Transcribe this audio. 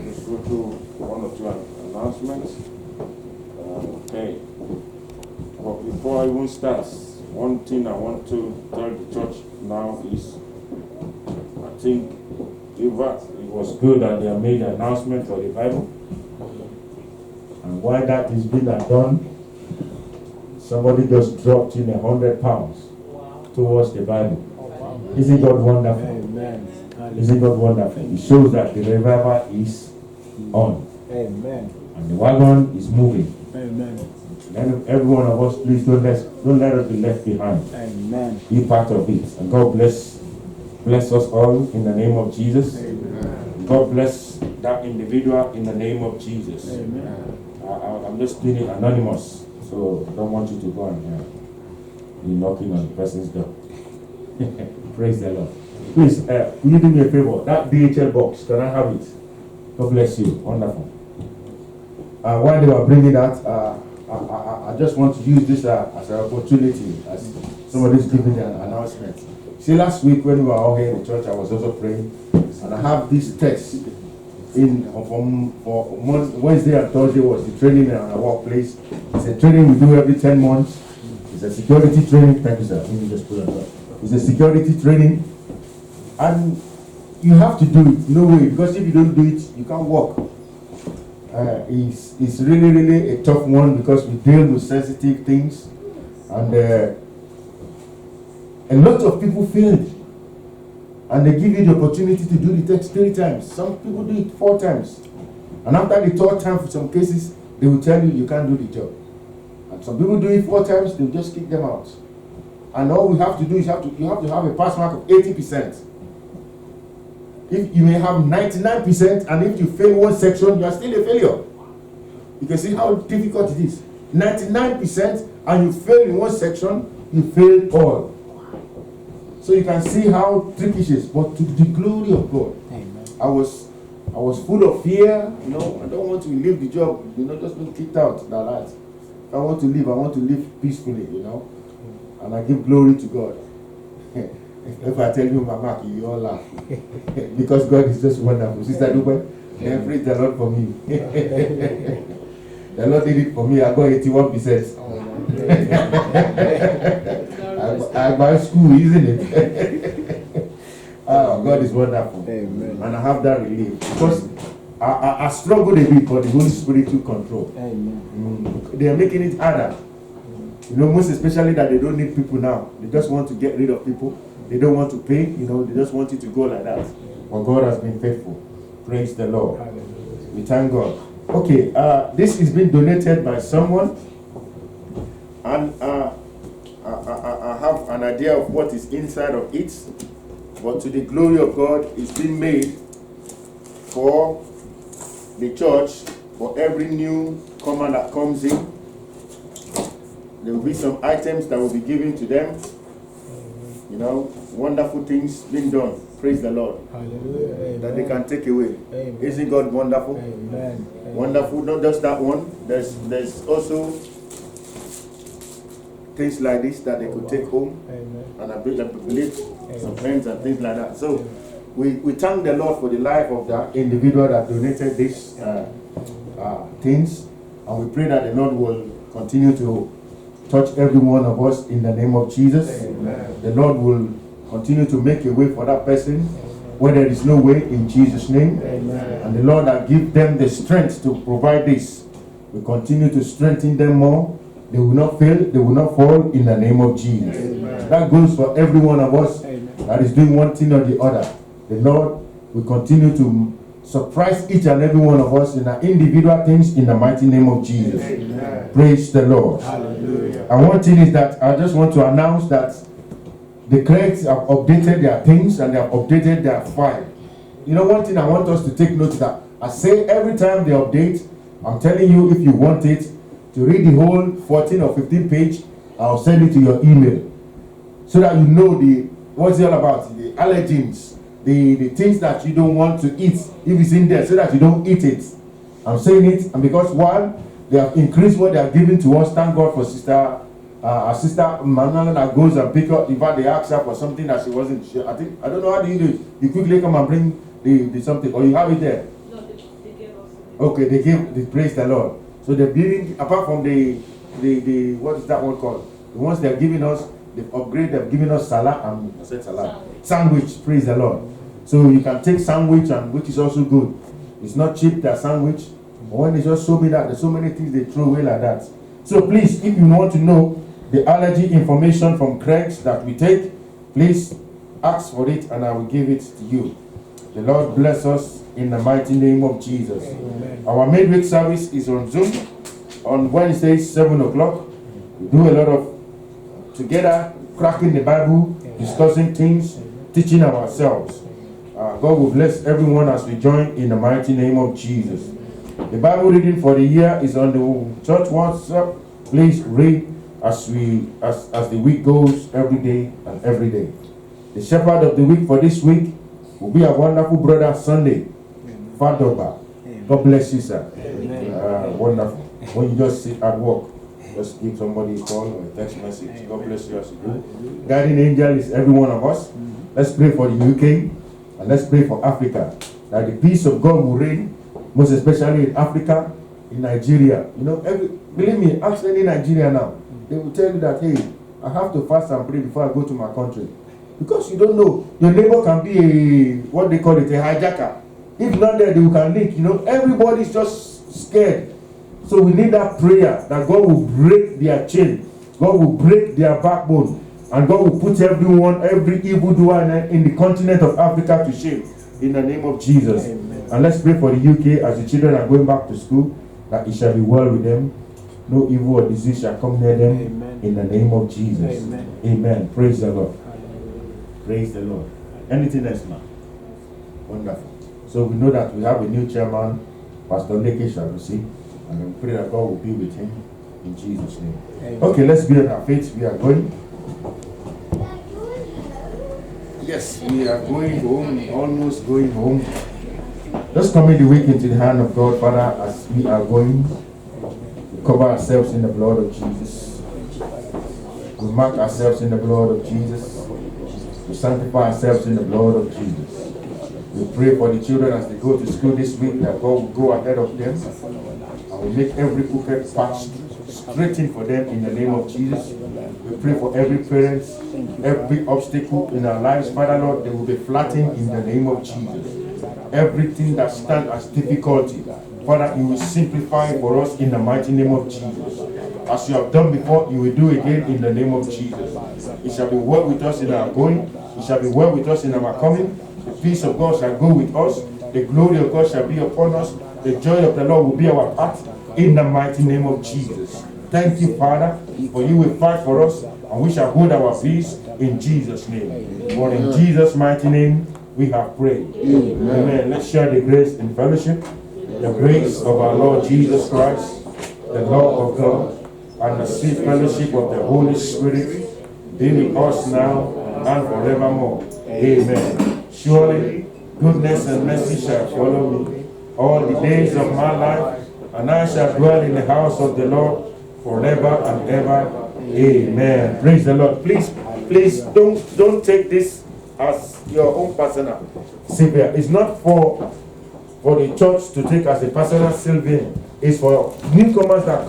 Let's go through one or two announcements. Okay. But before I even start, one thing I want to tell the church now is, I think it was good that they made an announcement for the Bible. And while that is being done, somebody just dropped in £100 towards the Bible. Isn't God wonderful? Amen. Isn't God wonderful? It shows that the revival is on. Amen. And the wagon is moving. Amen. And every one of us, please don't let us be left behind. Amen. Be part of it. And God bless us all in the name of Jesus. Amen. God bless that individual in the name of Jesus. Amen. I'm just doing it anonymous, so I don't want you to go and be knocking on the person's door. Praise the Lord. Please, will you do me a favor? That DHL box, can I have it? God bless you. Wonderful. While they were bringing that, I just want to use this as an opportunity, as somebody's giving an announcement. See, last week when we were all here in the church, I was also praying, and I have this text for Wednesday and Thursday was the training in our workplace. It's a training we do every 10 months. It's a security training. Thank you, sir. Let me just put it up. It's a security training, and you have to do it. No way, because if you don't do it, you can't work. It's really a tough one because we deal with sensitive things, and a lot of people failed. And they give you the opportunity to do the text 3 times. Some people do it 4 times. And after the 3rd time, for some cases, they will tell you can do the job. And some people do it 4 times, they'll just kick them out. And all we have to do is you have to have a pass mark of 80%. If you may have 99%, and if you fail one section, you are still a failure. You can see how difficult it is. 99%, and you fail in one section, you fail all. So you can see how tricky it is, but to the glory of God. Amen. I was full of fear. I don't want to leave the job. Just being kicked out. That I want to live peacefully. And I give glory to God. If I tell you, Mama, you all laugh because God is just wonderful. Sister Dubai, praise the Lord for me. The Lord did it for me. I got 81%. I buy school, isn't it? God is wonderful. Amen. And I have that relief. Because I struggle a bit, but the Holy Spirit took control. Amen. They are making it harder. Most especially that they don't need people now. They just want to get rid of people. They don't want to pay. They just want it to go like that. But God has been faithful. Praise the Lord. Hallelujah. We thank God. Okay, this is being donated by someone. And I have an idea of what is inside of it, but to the glory of God, it's been made for the church, for every new comer that comes in. There will be some items that will be given to them. Wonderful things being done. Praise the Lord. Hallelujah. That they can take away. Amen. Isn't God wonderful? Amen. Wonderful. Not just that one. There's also things like this that they could take home. Amen. And I believe some friends and things like that. So we thank the Lord for the life of that individual that donated these things, and we pray that the Lord will continue to touch every one of us in the name of Jesus. Amen. The Lord will continue to make a way for that person where there is no way, in Jesus' name. Amen. And the Lord that give them the strength to provide this will continue to strengthen them more. They will not fail, they will not fall in the name of Jesus. Amen. That goes for every one of us. Amen. That is doing one thing or the other. The Lord will continue to surprise each and every one of us in our individual things in the mighty name of Jesus. Amen. Praise the Lord. Hallelujah. And one thing is that I just want to announce that the clerks have updated their things and they have updated their file. One thing I want us to take note of that. I say every time they update, I'm telling you, if you want it, to read the whole 14 or 15 page, I'll send it to your email. So that you know what's it all about, the allergens, the things that you don't want to eat, if it's in there, so that you don't eat it. I'm saying it, and because one, they have increased what they are giving to us. Thank God for our sister Manuela that goes and pick up. In fact, they asked her for something that she wasn't sure. I don't know how do you do it. You quickly come and bring the something, or you have it there. No, Okay, they praise the Lord. So the building, apart from the what is that one called? The ones they're giving us, they've upgraded, they've given us sandwich. Praise the Lord. So you can take sandwich, and which is also good. It's not cheap, that sandwich. But when they just show me that, there's so many things they throw away like that. So please, if you want to know the allergy information from Craig's that we take, please ask for it and I will give it to you. The Lord bless us in the mighty name of Jesus. Amen. Our midweek service is on Zoom on Wednesdays, 7 o'clock. We do a lot of together, cracking the Bible, discussing things, teaching ourselves. God will bless everyone as we join in the mighty name of Jesus. The Bible reading for the year is on the church WhatsApp. Please read as the week goes, every day and every day. The shepherd of the week for this week will be our wonderful brother Sunday Fadoba. God bless you, sir. Wonderful. When you just sit at work, just give somebody a call or a text message. God bless you as you do. Guardian angel is every one of us. Let's pray for the UK and let's pray for Africa, that the peace of God will reign, most especially in Africa, in Nigeria. You know, believe me, ask any Nigeria now. They will tell you that, hey, I have to fast and pray before I go to my country. Because you don't know, your neighbor can be what they call it, a hijacker. If not there, they can leak. You know, everybody's just scared. So we need that prayer that God will break their chain. God will break their backbone. And God will put every evildoer in the continent of Africa to shame. In the name of Jesus. Amen. And let's pray for the UK as the children are going back to school, that it shall be well with them. No evil or disease shall come near them. Amen. In the name of Jesus. Amen. Amen. Praise the Lord. Praise the Lord. Anything else now? Wonderful. So we know that we have a new chairman, Pastor Leke Sharusi, and we pray that God will be with him in Jesus' name. Amen. Okay, let's be on our feet. We are going. Yes, we are going home, almost going home. Let's commit the week into the hand of God, Father, as we are going. We cover ourselves in the blood of Jesus. We mark ourselves in the blood of Jesus. We sanctify ourselves in the blood of Jesus. We pray for the children as they go to school this week, that God will go ahead of them and will make every crooked path straightened for them in the name of Jesus. We pray for every parent, every obstacle in our lives, Father Lord, they will be flattened in the name of Jesus. Everything that stands as difficulty, Father, you will simplify for us in the mighty name of Jesus. As you have done before, you will do again in the name of Jesus. It shall be well with us in our going. It shall be well with us in our coming. The peace of God shall go with us. The glory of God shall be upon us. The joy of the Lord will be our part in the mighty name of Jesus. Thank you, Father, for you will fight for us and we shall hold our peace in Jesus' name. For in Jesus' mighty name we have prayed. Amen. Amen. Let's share the grace in fellowship. The grace of our Lord Jesus Christ, the love of God, and the sweet fellowship of the Holy Spirit be with us now and forevermore. Amen. Surely goodness and mercy shall follow me all the days of my life, and I shall dwell in the house of the Lord forever and ever. Amen. Praise the Lord. Please don't take this as your own personal savior. It's not for the church to take as a personal savior. It's for newcomers that come.